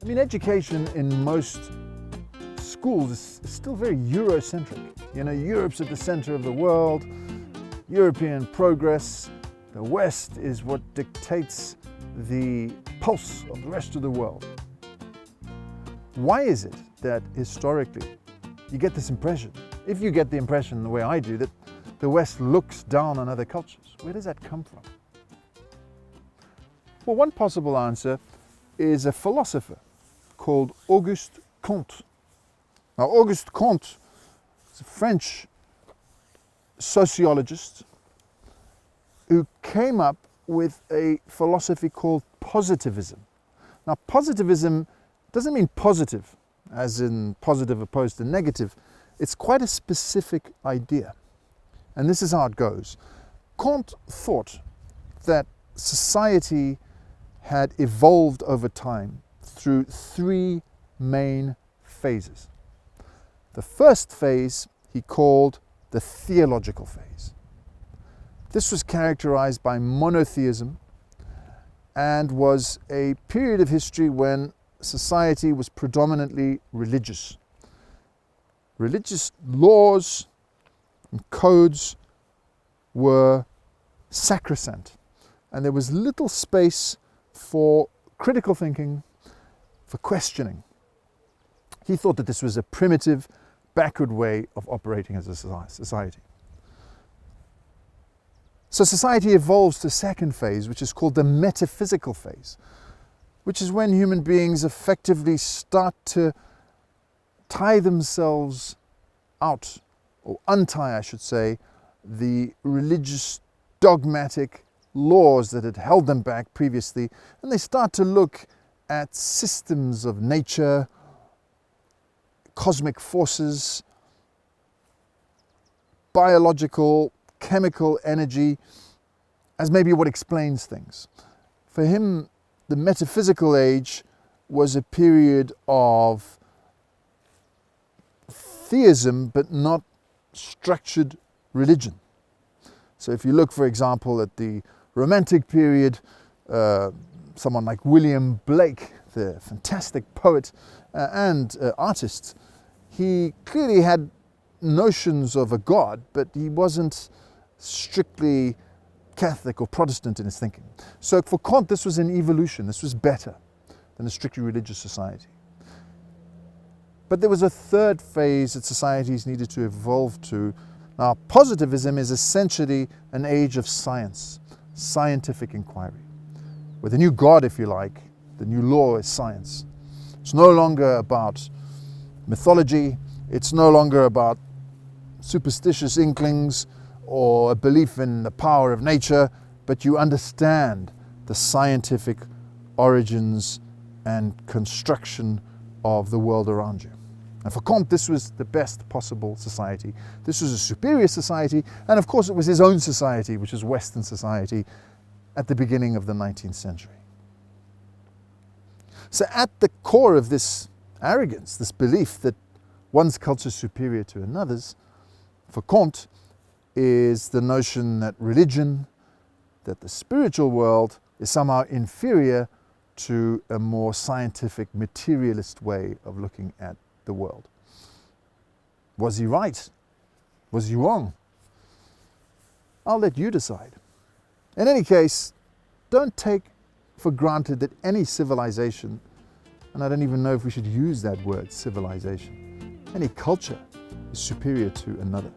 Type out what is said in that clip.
I mean, education in most schools is still very Eurocentric. You know, Europe's at the center of the world, European progress. The West is what dictates the pulse of the rest of the world. Why is it that historically you get this impression, if you get the impression the way I do, that the West looks down on other cultures? Where does that come from? Well, one possible answer is a philosopher called Auguste Comte. Now, Auguste Comte is a French sociologist who came up with a philosophy called positivism. Now, positivism doesn't mean positive, as in positive opposed to negative. It's quite a specific idea. And this is how it goes. Comte thought that society had evolved over time through three main phases. The first phase he called the theological phase. This was characterized by monotheism and was a period of history when society was predominantly religious. Religious laws and codes were sacrosanct, and there was little space for critical thinking, for questioning. He thought that this was a primitive, backward way of operating as a society. So society evolves to a second phase, which is called the metaphysical phase, which is when human beings effectively start to tie themselves out, or untie, I should say, the religious dogmatic laws that had held them back previously, and they start to look at systems of nature, cosmic forces, biological, chemical energy as maybe what explains things. For him, the metaphysical age was a period of theism, but not structured religion. So if you look, for example, at the Romantic period, someone like William Blake, the fantastic poet and artist, he clearly had notions of a God, but he wasn't strictly Catholic or Protestant in his thinking. So for Comte, this was an evolution. This was better than a strictly religious society. But there was a third phase that societies needed to evolve to. Now, positivism is essentially an age of science, scientific inquiry. With a new God, if you like, the new law is science. It's no longer about mythology. It's no longer about superstitious inklings or a belief in the power of nature, but you understand the scientific origins and construction of the world around you. And for Comte, this was the best possible society. This was a superior society, and of course it was his own society, which is Western society, at the beginning of the 19th century. So at the core of this arrogance, this belief that one's culture is superior to another's, for Comte, is the notion that religion, that the spiritual world is somehow inferior to a more scientific, materialist way of looking at the world. Was he right? Was he wrong? I'll let you decide. In any case, don't take for granted that any civilization, and I don't even know if we should use that word, civilization, any culture is superior to another.